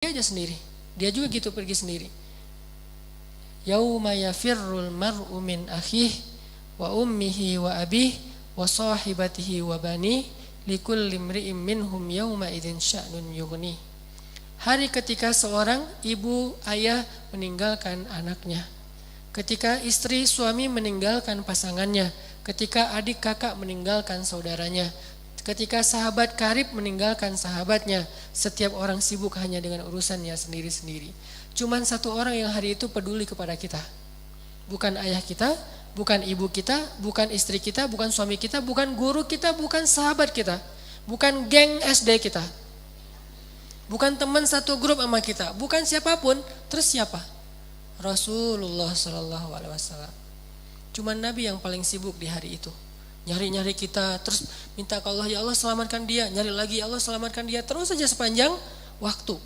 Dia aja sendiri. Dia juga gitu pergi sendiri. Yauma yafirrul mar'u min akhihi wa ummihi wa abihi wa sahibatihi wa bani likulli imri'in minhum yauma idzin sya'nun yughni. Hari ketika seorang ibu ayah meninggalkan anaknya, ketika istri suami meninggalkan pasangannya, ketika adik kakak meninggalkan saudaranya, ketika sahabat karib meninggalkan sahabatnya, setiap orang sibuk hanya dengan urusannya sendiri-sendiri. Cuman satu orang yang hari itu peduli kepada kita. Bukan ayah kita, bukan ibu kita, bukan istri kita, bukan suami kita, bukan guru kita, bukan sahabat kita, bukan geng SD kita, bukan teman satu grup sama kita, bukan siapapun. Terus siapa? Rasulullah Sallallahu Alaihi Wasallam. Cuman Nabi yang paling sibuk di hari itu. Nyari-nyari kita, terus minta ke Allah, ya Allah selamatkan dia, nyari lagi, ya Allah selamatkan dia, terus saja sepanjang waktu.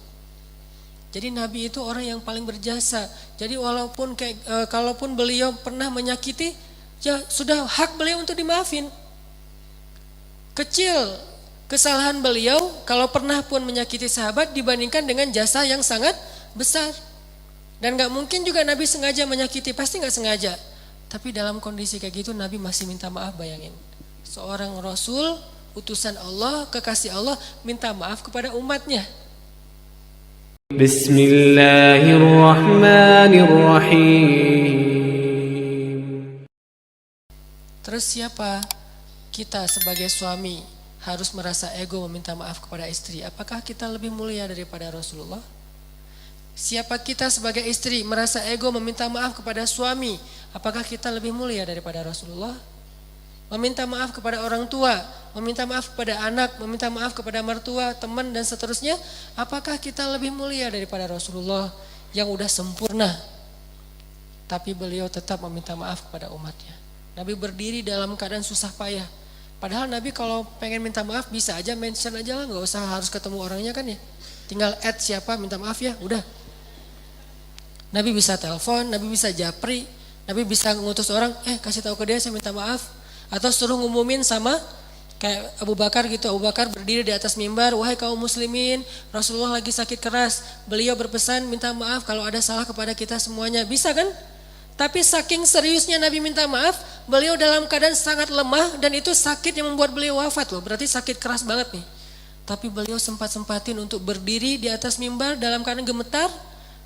Jadi Nabi itu orang yang paling berjasa. Jadi walaupun kalaupun beliau pernah menyakiti, ya sudah hak beliau untuk dimaafin. Kecil kesalahan beliau kalau pernah pun menyakiti sahabat dibandingkan dengan jasa yang sangat besar. Dan gak mungkin juga Nabi sengaja menyakiti, pasti gak sengaja. Tapi dalam kondisi kayak gitu Nabi masih minta maaf, bayangin. Seorang Rasul, utusan Allah, kekasih Allah, minta maaf kepada umatnya. Bismillahirrahmanirrahim. Terus siapa? Kita sebagai suami harus merasa ego meminta maaf kepada istri. Apakah kita lebih mulia daripada Rasulullah? Siapa kita sebagai istri merasa ego meminta maaf kepada suami? Apakah kita lebih mulia daripada Rasulullah? Meminta maaf kepada orang tua, meminta maaf kepada anak, meminta maaf kepada mertua, teman dan seterusnya. Apakah kita lebih mulia daripada Rasulullah yang udah sempurna? Tapi beliau tetap meminta maaf kepada umatnya. Nabi berdiri dalam keadaan susah payah. Padahal Nabi kalau pengen minta maaf bisa aja mention aja lah, gak usah harus ketemu orangnya kan ya. Tinggal add siapa minta maaf ya, udah. Nabi bisa telepon, Nabi bisa japri, Nabi bisa ngutus orang, kasih tahu ke dia saya minta maaf. Atau suruh ngumumin sama kayak Abu Bakar gitu. Abu Bakar berdiri di atas mimbar, wahai kaum muslimin, Rasulullah lagi sakit keras. Beliau berpesan minta maaf kalau ada salah kepada kita semuanya. Bisa kan? Tapi saking seriusnya Nabi minta maaf, beliau dalam keadaan sangat lemah dan itu sakit yang membuat beliau wafat loh. Berarti sakit keras banget nih. Tapi beliau sempat-sempatin untuk berdiri di atas mimbar dalam keadaan gemetar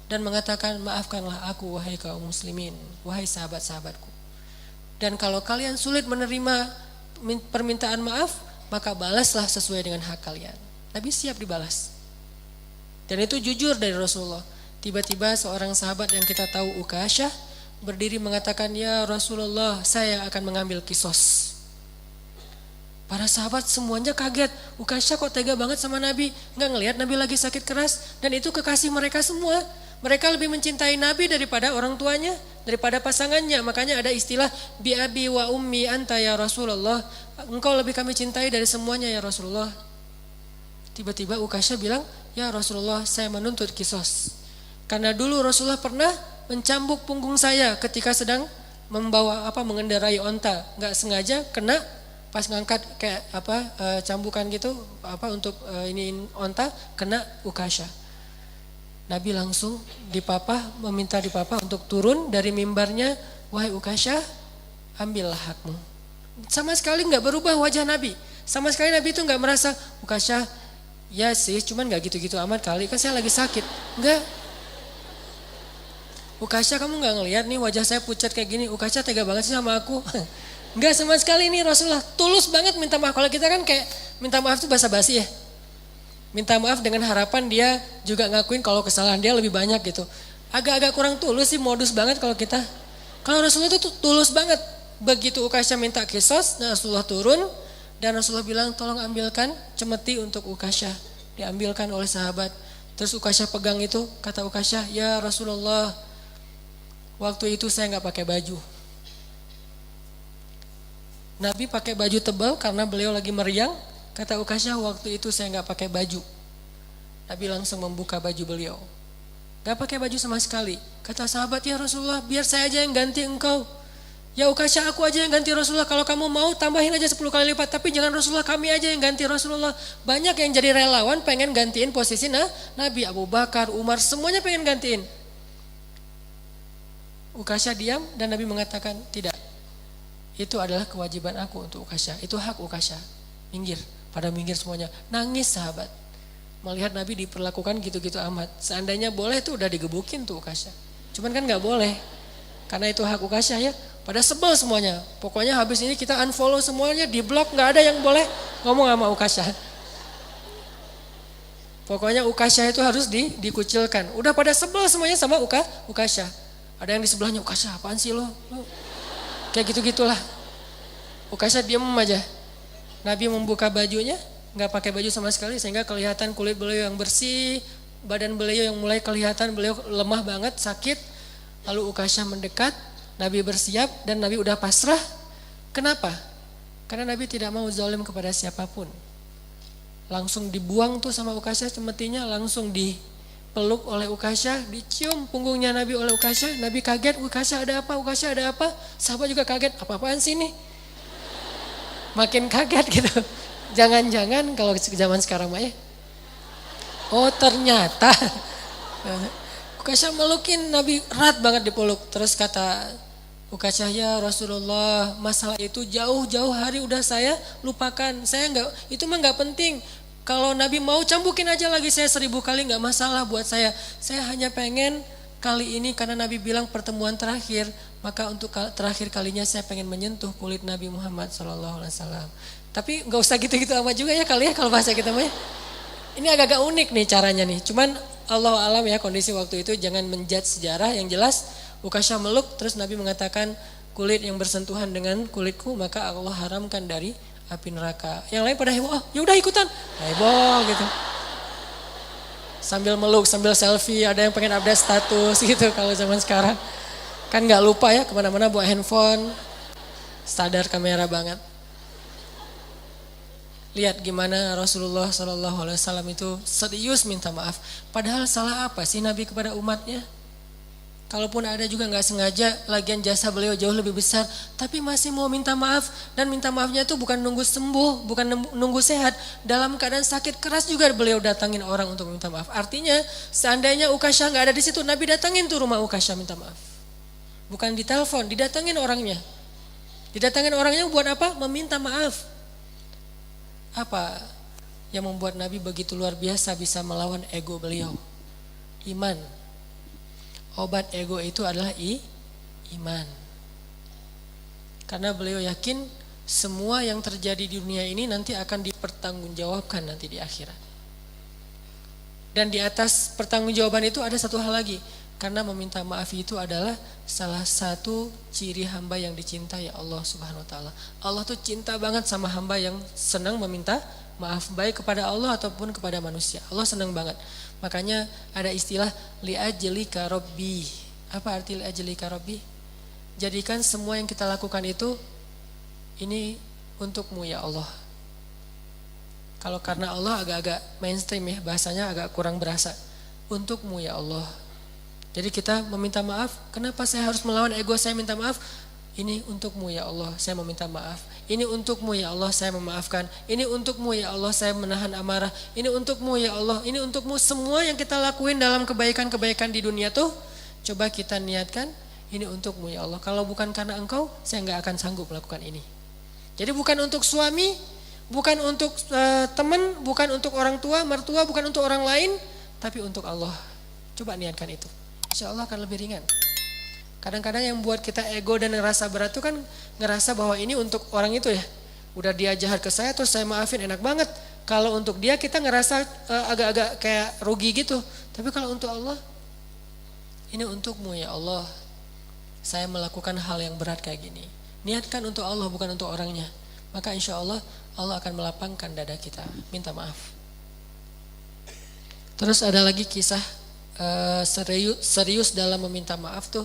dan mengatakan, maafkanlah aku wahai kaum muslimin, wahai sahabat-sahabatku. Dan kalau kalian sulit menerima permintaan maaf, maka balaslah sesuai dengan hak kalian. Nabi siap dibalas. Dan itu jujur dari Rasulullah. Tiba-tiba seorang sahabat yang kita tahu Ukasyah berdiri mengatakan, ya Rasulullah, saya akan mengambil kisos. Para sahabat semuanya kaget. Ukasyah kok tega banget sama Nabi? Nggak ngelihat Nabi lagi sakit keras. Dan itu kekasih mereka semua. Mereka lebih mencintai Nabi daripada orang tuanya, daripada pasangannya. Makanya ada istilah bi abi wa ummi anta ya Rasulullah. Engkau lebih kami cintai dari semuanya ya Rasulullah. Tiba-tiba Ukasyah bilang, ya Rasulullah, saya menuntut kisos. Karena dulu Rasulullah pernah mencambuk punggung saya ketika sedang mengendarai onta. Nggak sengaja kena pas ngangkat kayak cambukan gitu untuk ini onta, kena Ukasyah. Nabi langsung meminta dipapah untuk turun dari mimbarnya. Wahai Ukasyah, ambillah hakmu. Sama sekali nggak berubah wajah Nabi. Sama sekali Nabi itu nggak merasa, Ukasyah, ya sih, cuman nggak gitu-gitu amat kali, kan saya lagi sakit. Nggak. Ukasyah, kamu nggak ngelihat nih wajah saya pucat kayak gini. Ukasyah tega banget sih sama aku. Nggak sama sekali ini Rasulullah tulus banget minta maaf. Kalau kita kan kayak minta maaf itu basa-basi ya. Minta maaf dengan harapan dia juga ngakuin kalau kesalahan dia lebih banyak gitu. Agak-agak kurang tulus sih, modus banget kalau kita. Kalau Rasulullah itu tulus banget. Begitu Ukasyah minta kisos, Rasulullah turun dan Rasulullah bilang, tolong ambilkan cemeti untuk Ukasyah. Diambilkan oleh sahabat. Terus Ukasyah pegang itu, kata Ukasyah, ya Rasulullah, waktu itu saya nggak pakai baju. Nabi pakai baju tebal karena beliau lagi meriang. Kata Ukasyah, waktu itu saya nggak pakai baju. Nabi langsung membuka baju beliau. Nggak pakai baju sama sekali. Kata sahabat, ya Rasulullah, biar saya aja yang ganti engkau. Ya Ukasha, aku aja yang ganti Rasulullah, kalau kamu mau tambahin aja 10 kali lipat, tapi jangan Rasulullah, kami aja yang ganti Rasulullah. Banyak yang jadi relawan pengen gantiin posisi Nabi, Abu Bakar, Umar, semuanya pengen gantiin. Ukasha diam dan Nabi mengatakan, tidak, itu adalah kewajiban aku untuk Ukasha, itu hak Ukasha. Minggir, pada minggir semuanya, nangis sahabat. Melihat Nabi diperlakukan gitu-gitu amat. Seandainya boleh tuh udah digebukin tuh Ukasha. Cuman kan gak boleh, karena itu hak Ukasha ya. Pada sebel semuanya. Pokoknya habis ini kita unfollow semuanya, di blok, gak ada yang boleh ngomong sama Ukasha. Pokoknya Ukasha itu harus dikucilkan. Udah pada sebel semuanya sama Ukasha. Ada yang di sebelahnya, Ukasha apaan sih lo? Kayak gitu-gitulah. Ukasha diem aja. Nabi membuka bajunya, gak pakai baju sama sekali, sehingga kelihatan kulit beliau yang bersih, badan beliau yang mulai kelihatan, beliau lemah banget, sakit. Lalu Ukasha mendekat, Nabi bersiap dan Nabi udah pasrah. Kenapa? Karena Nabi tidak mau zalim kepada siapapun. Langsung dibuang tuh sama Ukasha cemetinya, langsung dipeluk oleh Ukasha, dicium punggungnya Nabi oleh Ukasha. Nabi kaget, Ukasha ada apa? Ukasha ada apa? Sahabat juga kaget, apa-apaan sih ini? Makin kaget gitu. Jangan-jangan kalau zaman sekarang mah ya. Oh ternyata Ukasha melukin Nabi, erat banget dipeluk. Terus kata Ukasha, ya Rasulullah, masalah itu jauh-jauh hari udah saya lupakan. Saya itu mah nggak penting. Kalau Nabi mau cambukin aja lagi saya 1000 kali, nggak masalah buat saya. Saya hanya pengen kali ini karena Nabi bilang pertemuan terakhir, maka untuk terakhir kalinya saya pengen menyentuh kulit Nabi Muhammad SAW. Tapi nggak usah gitu-gitu amat juga ya kali ya kalau bahasa kita mah. Ini agak-agak unik nih caranya nih. Cuman Allah alam ya kondisi waktu itu, jangan menjudge sejarah. Yang jelas Ukasha meluk, terus Nabi mengatakan kulit yang bersentuhan dengan kulitku maka Allah haramkan dari api neraka. Yang lain pada heboh, oh yaudah ikutan, heboh gitu. Sambil meluk, sambil selfie, ada yang pengen update status gitu kalau zaman sekarang. Kan gak lupa ya kemana-mana bawa handphone, sadar kamera banget. Lihat gimana Rasulullah SAW itu serius minta maaf. Padahal salah apa sih Nabi kepada umatnya? Kalaupun ada juga gak sengaja, lagian jasa beliau jauh lebih besar, tapi masih mau minta maaf. Dan minta maafnya itu bukan nunggu sembuh, bukan nunggu sehat. Dalam keadaan sakit keras juga beliau datangin orang untuk minta maaf. Artinya seandainya Ukasha gak ada di situ, Nabi datangin tuh rumah Ukasha minta maaf. Bukan ditelepon, didatangin orangnya. Didatangin orangnya buat apa? Meminta maaf. Apa yang membuat Nabi begitu luar biasa bisa melawan ego beliau? Iman. Obat ego itu adalah iman. Karena beliau yakin semua yang terjadi di dunia ini nanti akan dipertanggungjawabkan nanti di akhirat. Dan di atas pertanggungjawaban itu ada satu hal lagi. Karena meminta maaf itu adalah salah satu ciri hamba yang dicintai Allah Subhanahu wa taala. Allah tuh cinta banget sama hamba yang senang meminta maaf, baik kepada Allah ataupun kepada manusia. Allah senang banget. Makanya ada istilah li'ajlika rabbi. Apa arti li'ajlika rabbi? Jadikan semua yang kita lakukan itu ini untukmu ya Allah. Kalau karena Allah agak-agak mainstream ya, bahasanya agak kurang berasa. Untukmu ya Allah. Jadi kita meminta maaf, kenapa saya harus melawan ego saya minta maaf? Ini untukmu ya Allah, saya meminta maaf. Ini untukmu ya Allah, saya memaafkan. Ini untukmu ya Allah, saya menahan amarah. Ini untukmu ya Allah, ini untukmu. Semua yang kita lakuin dalam kebaikan-kebaikan di dunia tuh, coba kita niatkan, ini untukmu ya Allah. Kalau bukan karena engkau, saya nggak akan sanggup melakukan ini. Jadi bukan untuk suami, bukan untuk teman, bukan untuk orang tua, mertua, bukan untuk orang lain, tapi untuk Allah. Coba niatkan itu, insya Allah akan lebih ringan. Kadang-kadang yang buat kita ego dan ngerasa berat itu kan ngerasa bahwa ini untuk orang itu ya. Udah dia jahat ke saya terus saya maafin, enak banget. Kalau untuk dia kita ngerasa agak-agak kayak rugi gitu. Tapi kalau untuk Allah, ini untukmu ya Allah. Saya melakukan hal yang berat kayak gini. Niatkan untuk Allah bukan untuk orangnya. Maka insya Allah, Allah akan melapangkan dada kita. Minta maaf. Terus ada lagi kisah serius dalam meminta maaf tuh.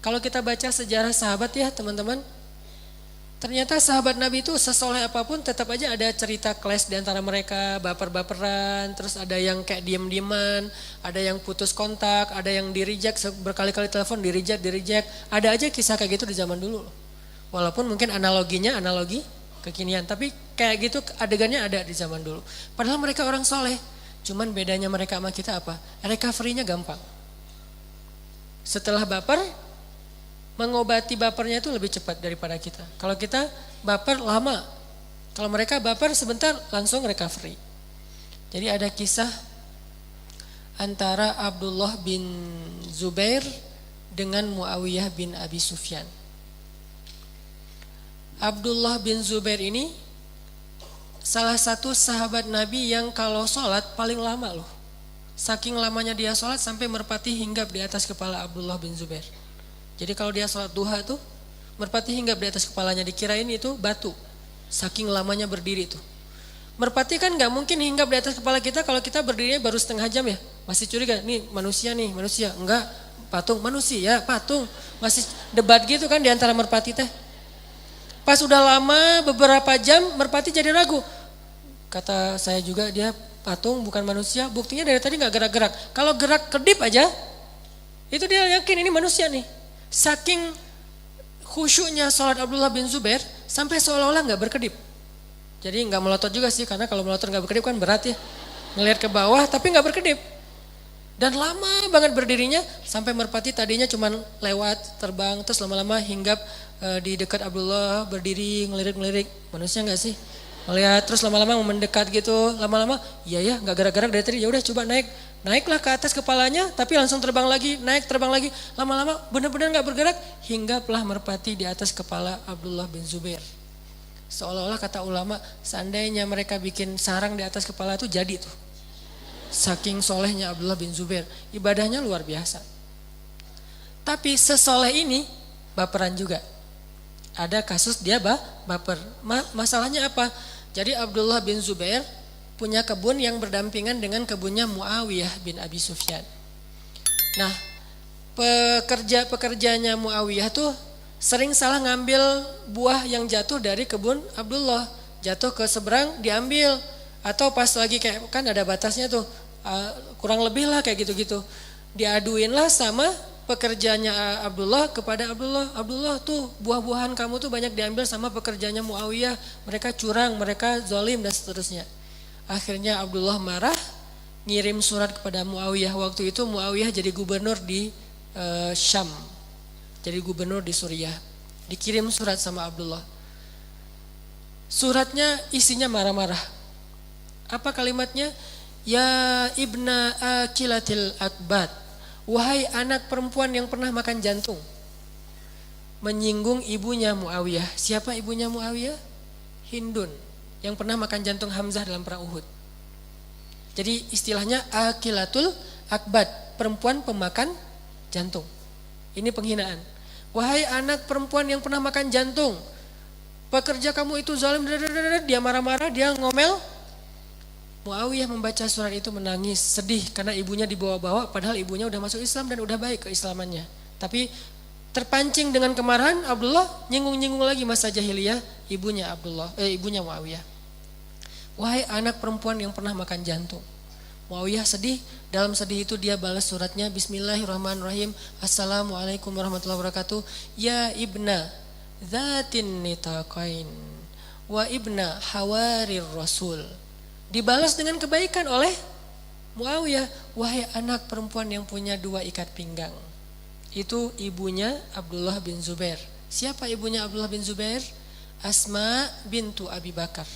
Kalau kita baca sejarah sahabat ya teman-teman, Ternyata sahabat Nabi itu sesoleh apapun tetap aja ada cerita clash di antara mereka, baper-baperan, terus ada yang kayak diem-dieman, ada yang putus kontak, ada yang di-reject, berkali-kali telepon di-reject. Ada aja kisah kayak gitu di zaman dulu. Walaupun mungkin analoginya analogi kekinian, tapi kayak gitu adegannya ada di zaman dulu. Padahal mereka orang soleh, cuman bedanya mereka sama kita apa? Recovery-nya gampang. Setelah baper, mengobati bapernya itu lebih cepat daripada kita. Kalau kita baper lama, kalau mereka baper sebentar langsung recovery. Jadi ada kisah antara Abdullah bin Zubair dengan Muawiyah bin Abi Sufyan. Abdullah bin Zubair ini salah satu sahabat Nabi yang kalau sholat paling lama loh. Saking lamanya dia sholat sampai merpati hinggap di atas kepala Abdullah bin Zubair. Jadi kalau dia sholat duha tuh merpati hinggap di atas kepalanya, dikirain itu batu. Saking lamanya berdiri tuh. Merpati kan gak mungkin hinggap di atas kepala kita kalau kita berdirinya baru setengah jam ya. Masih curiga, nih manusia. Enggak, patung, manusia, patung. Masih debat gitu kan di antara merpati teh. Pas udah lama beberapa jam merpati jadi ragu. Kata saya juga dia patung bukan manusia, buktinya dari tadi gak gerak-gerak. Kalau gerak kedip aja, itu dia yakin ini manusia nih. Saking khusyuknya sholat Abdullah bin Zubair sampai seolah-olah gak berkedip. Jadi gak melotot juga sih, karena kalau melotot gak berkedip kan berat ya. Ngelihat ke bawah tapi gak berkedip. Dan lama banget berdirinya sampai merpati tadinya cuman lewat terbang, terus lama-lama hinggap di dekat Abdullah, berdiri ngelirik-ngelirik. Manusia gak sih? Melihat terus lama-lama mendekat gitu, lama-lama iya ya gak gerak-gerak dari tadi, ya udah coba naiklah ke atas kepalanya, tapi langsung terbang lagi, terbang lagi, lama-lama benar-benar gak bergerak, hinggaplah merpati di atas kepala Abdullah bin Zubair. Seolah-olah kata ulama, seandainya mereka bikin sarang di atas kepala itu jadi tuh. Saking solehnya Abdullah bin Zubair, ibadahnya luar biasa. Tapi sesoleh ini baperan juga. Ada kasus dia baper. Masalahnya apa? Jadi Abdullah bin Zubair punya kebun yang berdampingan dengan kebunnya Muawiyah bin Abi Sufyan. Nah, pekerjanya Muawiyah tuh sering salah ngambil buah yang jatuh dari kebun Abdullah. Jatuh ke seberang diambil. Atau pas lagi kayak kan ada batasnya tuh, kurang lebih lah kayak gitu-gitu. Diaduin lah sama pekerjanya Abdullah kepada Abdullah tuh buah-buahan kamu tuh banyak diambil sama pekerjanya Muawiyah, mereka curang, mereka zalim dan seterusnya. Akhirnya Abdullah marah, ngirim surat kepada Muawiyah. Waktu itu Muawiyah jadi gubernur di Syam, jadi gubernur di Suriah. Dikirim surat sama Abdullah. Suratnya isinya marah-marah. Apa kalimatnya? Ya ibna akilatil akbat, wahai anak perempuan yang pernah makan jantung. Menyinggung ibunya Muawiyah. Siapa ibunya Muawiyah? Hindun, yang pernah makan jantung Hamzah dalam perang Uhud. Jadi istilahnya akilatul akbat, perempuan pemakan jantung. Ini penghinaan. Wahai anak perempuan yang pernah makan jantung, pekerja kamu itu zalim. Dia marah-marah, dia ngomel. Muawiyah membaca surat itu menangis, sedih karena ibunya dibawa-bawa, padahal ibunya udah masuk Islam dan udah baik keislamannya. Tapi terpancing dengan kemarahan, Abdullah nyinggung-nyinggung lagi masa jahiliyah ibunya Muawiyah. Wahai anak perempuan yang pernah makan jantung. Muawiyah sedih, dalam sedih itu dia balas suratnya, Bismillahirrahmanirrahim, Assalamualaikum warahmatullahi wabarakatuh. Ya ibna dzatin nitaqain wa ibna hawarir rasul. Dibalas dengan kebaikan oleh Muawiyah. Wahai anak perempuan yang punya dua ikat pinggang. Itu ibunya Abdullah bin Zubair. Siapa ibunya Abdullah bin Zubair? Asma bintu Abi Bakar,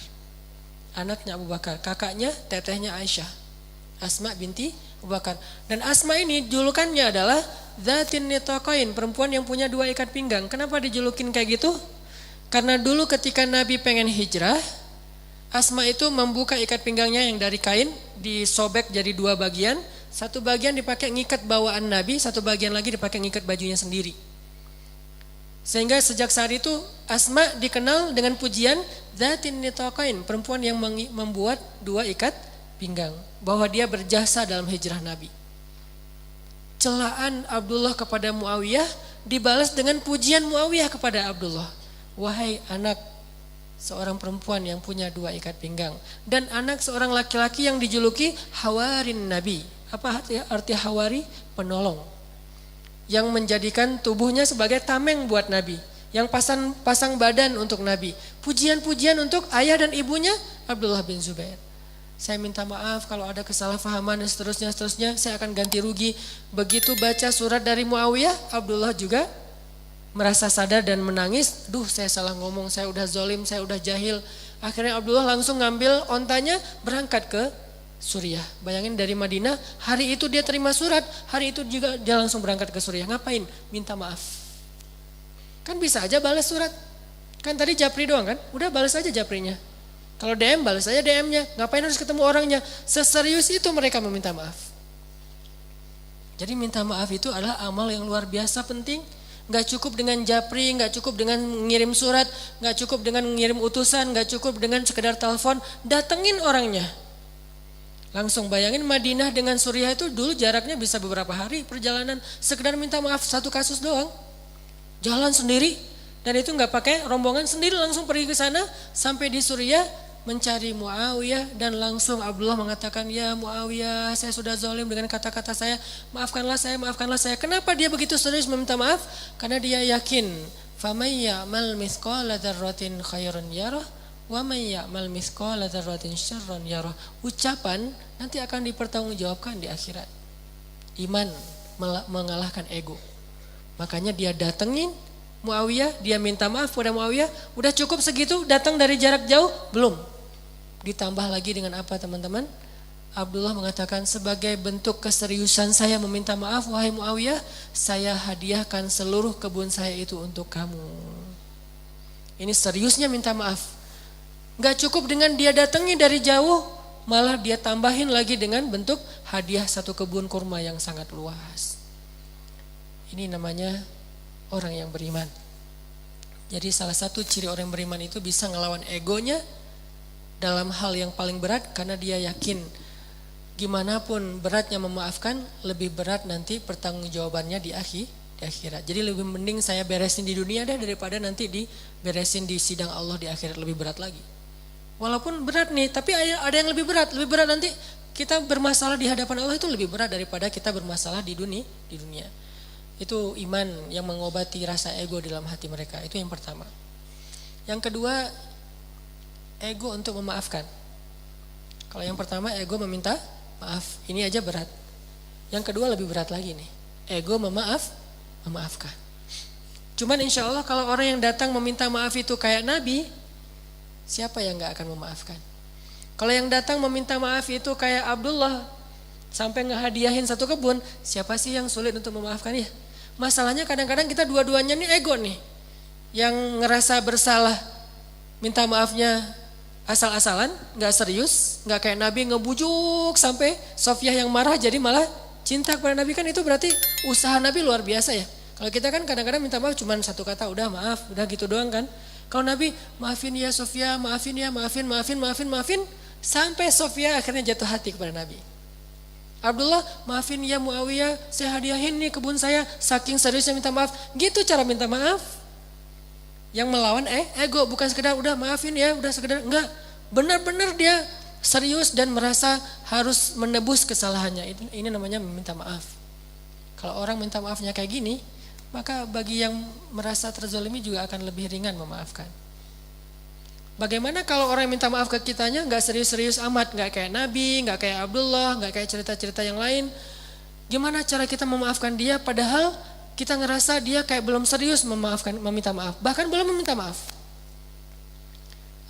anaknya Abu Bakar, kakaknya tetehnya Aisyah, Asma binti Abu Bakar. Dan Asma ini julukannya adalah Dzatin Nitaqain, perempuan yang punya dua ikat pinggang. Kenapa dijulukin kayak gitu? Karena dulu ketika Nabi pengen hijrah, Asma itu membuka ikat pinggangnya yang dari kain, disobek jadi dua bagian. Satu bagian dipakai ngikat bawaan Nabi, satu bagian lagi dipakai ngikat bajunya sendiri. Sehingga sejak saat itu Asma dikenal dengan pujian Dzatin Nitaqain, perempuan yang membuat dua ikat pinggang, bahwa dia berjasa dalam hijrah Nabi. Celaan Abdullah kepada Muawiyah dibalas dengan pujian Muawiyah kepada Abdullah. wahai anak seorang perempuan yang punya 2 ikat pinggang dan anak seorang laki-laki yang dijuluki Hawarin Nabi. Apa arti Hawari? Penolong. Yang menjadikan tubuhnya sebagai tameng buat Nabi, yang pasang badan untuk Nabi. Pujian-pujian untuk ayah dan ibunya Abdullah bin Zubair. Saya minta maaf kalau ada kesalahpahaman dan seterusnya, saya akan ganti rugi. Begitu baca surat dari Muawiyah, Abdullah juga merasa sadar dan menangis. Duh, saya salah ngomong, saya udah zolim, saya udah jahil. Akhirnya Abdullah langsung ngambil ontanya berangkat ke Suriah. Bayangin dari Madinah, hari itu dia terima surat, hari itu juga dia langsung berangkat ke Suriah. Ngapain? Minta maaf. Kan bisa aja balas surat. Kan tadi Japri doang kan? Udah balas aja Japrinya. Kalau DM balas aja DM-nya. Ngapain harus ketemu orangnya? Seserius itu mereka meminta maaf. Jadi minta maaf itu adalah amal yang luar biasa penting. Gak cukup dengan Japri, gak cukup dengan ngirim surat, gak cukup dengan ngirim utusan, gak cukup dengan sekedar telepon. Datengin orangnya. Langsung bayangin Madinah dengan Suriah itu dulu jaraknya bisa beberapa hari perjalanan. Sekedar minta maaf satu kasus doang. Jalan sendiri. Dan itu gak pakai rombongan, sendiri langsung pergi ke sana. Sampai di Suriah mencari Muawiyah dan langsung Abdullah mengatakan, ya Muawiyah, saya sudah zalim dengan kata-kata saya, maafkanlah saya, maafkanlah saya. Kenapa dia begitu serius meminta maaf? Karena dia yakin, faman ya'mal mithqala dzarratin khairan yarah wa man ya'mal mithqala dzarratin syarran yarah. Ucapan nanti akan dipertanggungjawabkan di akhirat. Iman mengalahkan ego. Makanya dia datengin Muawiyah, dia minta maaf pada Muawiyah. Udah cukup segitu, datang dari jarak jauh? Belum. Ditambah lagi dengan apa teman-teman? Abdullah mengatakan, sebagai bentuk keseriusan saya meminta maaf, wahai Muawiyah, saya hadiahkan seluruh kebun saya itu untuk kamu. Ini seriusnya minta maaf. Gak cukup dengan dia datangi dari jauh, malah dia tambahin lagi dengan bentuk hadiah 1 kebun kurma yang sangat luas. Ini namanya orang yang beriman. Jadi salah satu ciri orang yang beriman itu bisa ngelawan egonya dalam hal yang paling berat, karena dia yakin gimana pun beratnya memaafkan, lebih berat nanti pertanggungjawabannya di akhirat. Jadi lebih mending saya beresin di dunia deh daripada nanti diberesin di sidang Allah di akhirat, lebih berat lagi. Walaupun berat nih, tapi ada yang lebih berat. Lebih berat nanti kita bermasalah di hadapan Allah itu lebih berat daripada kita bermasalah di dunia. Itu iman yang mengobati rasa ego dalam hati mereka. Itu yang pertama. Yang kedua, ego untuk memaafkan. Kalau yang pertama ego meminta maaf, ini aja berat. Yang kedua lebih berat lagi nih, ego memaafkan. Cuman insya Allah kalau orang yang datang meminta maaf itu kayak Nabi, siapa yang gak akan memaafkan? Kalau yang datang meminta maaf itu kayak Abdullah, sampai ngehadiahin 1 kebun, siapa sih yang sulit untuk memaafkan ya? Masalahnya kadang-kadang kita dua-duanya nih ego nih. Yang ngerasa bersalah, minta maafnya asal-asalan, gak serius, gak kayak Nabi ngebujuk sampai Sofiyah yang marah jadi malah cinta kepada Nabi. Kan itu berarti usaha Nabi luar biasa ya. Kalau kita kan kadang-kadang minta maaf cuma 1 kata, udah maaf, udah gitu doang kan. Kalau Nabi, maafin ya Sofiyah, maafin ya, maafin. Sampai Sofiyah akhirnya jatuh hati kepada Nabi. Abdullah, maafin ya Muawiyah, saya hadiahin nih kebun saya, saking seriusnya minta maaf. Gitu cara minta maaf. Yang melawan ego, bukan sekedar udah maafin ya, udah sekedar enggak. Benar-benar dia serius dan merasa harus menebus kesalahannya. Ini namanya meminta maaf. Kalau orang minta maafnya kayak gini, maka bagi yang merasa terzalimi juga akan lebih ringan memaafkan. Bagaimana kalau orang yang minta maaf ke kitanya gak serius-serius amat, gak kayak Nabi, gak kayak Abdullah, gak kayak cerita-cerita yang lain. Gimana cara kita memaafkan dia padahal kita ngerasa dia kayak belum serius meminta maaf, bahkan belum meminta maaf.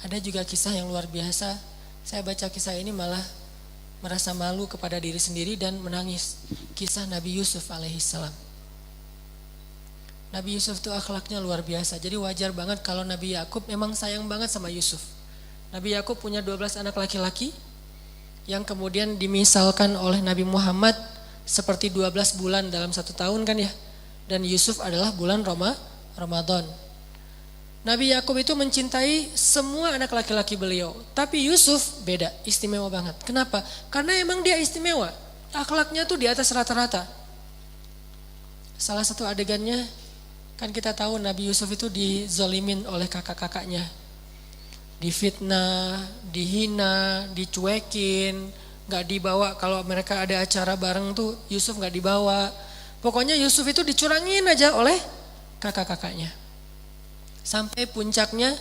Ada juga kisah yang luar biasa, saya baca kisah ini malah merasa malu kepada diri sendiri dan menangis. Kisah Nabi Yusuf alaihissalam. Nabi Yusuf itu akhlaknya luar biasa. Jadi wajar banget kalau Nabi Yakub memang sayang banget sama Yusuf. Nabi Yakub punya 12 anak laki-laki yang kemudian dimisalkan oleh Nabi Muhammad seperti 12 bulan dalam 1 tahun kan ya. Dan Yusuf adalah bulan Ramadan. Nabi Yakub itu mencintai semua anak laki-laki beliau. Tapi Yusuf beda, istimewa banget. Kenapa? Karena emang dia istimewa. Akhlaknya tuh di atas rata-rata. Salah satu adegannya Kan kita tahu Nabi Yusuf itu dizolimin oleh kakak-kakaknya. Difitnah, dihina, dicuekin, gak dibawa. Kalau mereka ada acara bareng tuh Yusuf gak dibawa. Pokoknya Yusuf itu dicurangin aja oleh kakak-kakaknya. Sampai puncaknya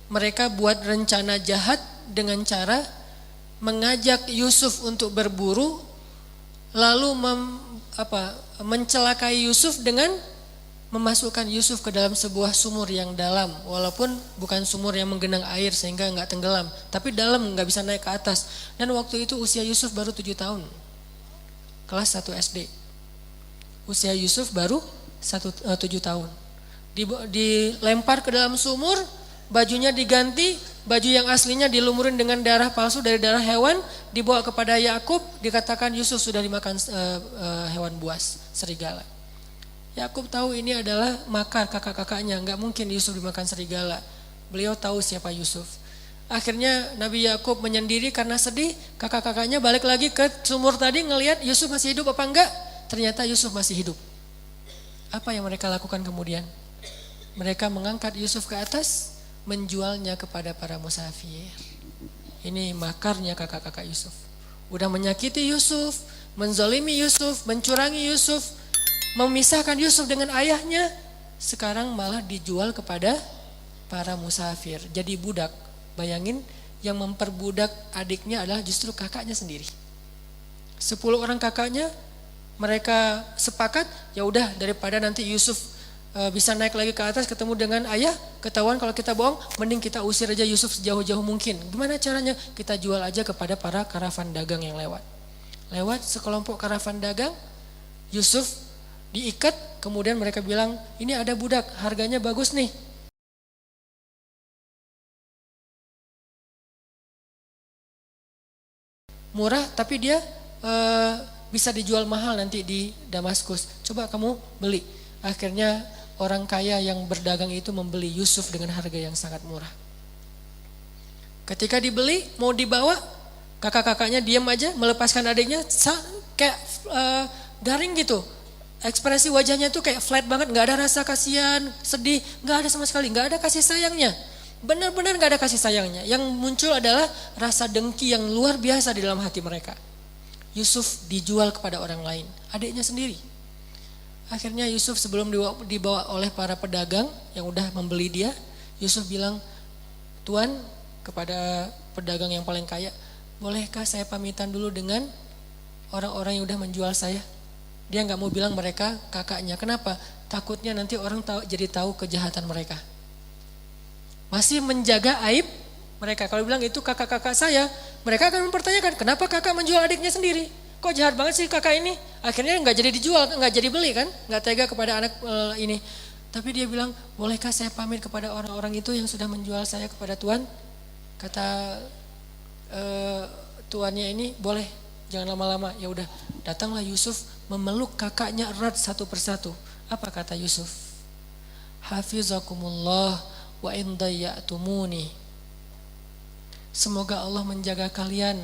mereka buat rencana jahat dengan cara mengajak Yusuf untuk berburu, lalu mencelakai Yusuf dengan memasukkan Yusuf ke dalam sebuah sumur yang dalam, walaupun bukan sumur yang menggenang air sehingga nggak tenggelam, tapi dalam, nggak bisa naik ke atas. Dan waktu itu usia Yusuf baru 7 tahun, kelas 1 SD. Usia Yusuf baru 7 tahun. Dilempar ke dalam sumur, bajunya diganti, baju yang aslinya dilumurin dengan darah palsu dari darah hewan, dibawa kepada Yakub, dikatakan Yusuf sudah dimakan hewan buas, serigala. Yakub tahu ini adalah makar kakak-kakaknya, nggak mungkin Yusuf dimakan serigala. Beliau tahu siapa Yusuf. Akhirnya Nabi Yakub menyendiri karena sedih. Kakak-kakaknya balik lagi ke sumur tadi ngelihat Yusuf masih hidup apa enggak. Ternyata Yusuf masih hidup. Apa yang mereka lakukan kemudian? Mereka mengangkat Yusuf ke atas, menjualnya kepada para musafir. Ini makarnya kakak-kakak Yusuf. Udah menyakiti Yusuf, menzalimi Yusuf, mencurangi Yusuf, memisahkan Yusuf dengan ayahnya, sekarang malah dijual kepada para musafir, jadi budak. Bayangin, yang memperbudak adiknya adalah justru kakaknya sendiri. 10 orang kakaknya, mereka sepakat, ya udah daripada nanti Yusuf bisa naik lagi ke atas ketemu dengan ayah, ketahuan kalau kita bohong, mending kita usir aja Yusuf sejauh-jauh mungkin. Gimana caranya? Kita jual aja kepada para karavan dagang yang lewat. Lewat sekelompok karavan dagang, Yusuf diikat, kemudian mereka bilang, ini ada budak, harganya bagus nih. Murah, tapi dia bisa dijual mahal nanti di Damaskus. Coba kamu beli. Akhirnya orang kaya yang berdagang itu membeli Yusuf dengan harga yang sangat murah. Ketika dibeli, mau dibawa, kakak-kakaknya diam aja, melepaskan adiknya, kayak garing gitu. Ekspresi wajahnya tuh kayak flat banget, gak ada rasa kasihan, sedih, gak ada sama sekali, gak ada kasih sayangnya. Benar-benar gak ada kasih sayangnya. Yang muncul adalah rasa dengki yang luar biasa di dalam hati mereka. Yusuf dijual kepada orang lain, adiknya sendiri. Akhirnya Yusuf sebelum dibawa oleh para pedagang yang udah membeli dia, Yusuf bilang, Tuan, kepada pedagang yang paling kaya, bolehkah saya pamitan dulu dengan orang-orang yang udah menjual saya? Dia nggak mau bilang mereka kakaknya. Kenapa? Takutnya nanti orang jadi tahu kejahatan mereka. Masih menjaga aib mereka. Kalau bilang itu kakak-kakak saya, mereka akan mempertanyakan, kenapa kakak menjual adiknya sendiri? Kok jahat banget sih kakak ini? Akhirnya nggak jadi dijual, nggak jadi beli kan? Nggak tega kepada anak ini. Tapi dia bilang, bolehkah saya pamit kepada orang-orang itu yang sudah menjual saya kepada Tuan? Kata tuannya ini, boleh, jangan lama-lama. Ya udah, datanglah Yusuf memeluk kakaknya erat satu persatu. Apa kata Yusuf? Hafizakumullah wa in dayya'tumuni. Semoga Allah menjaga kalian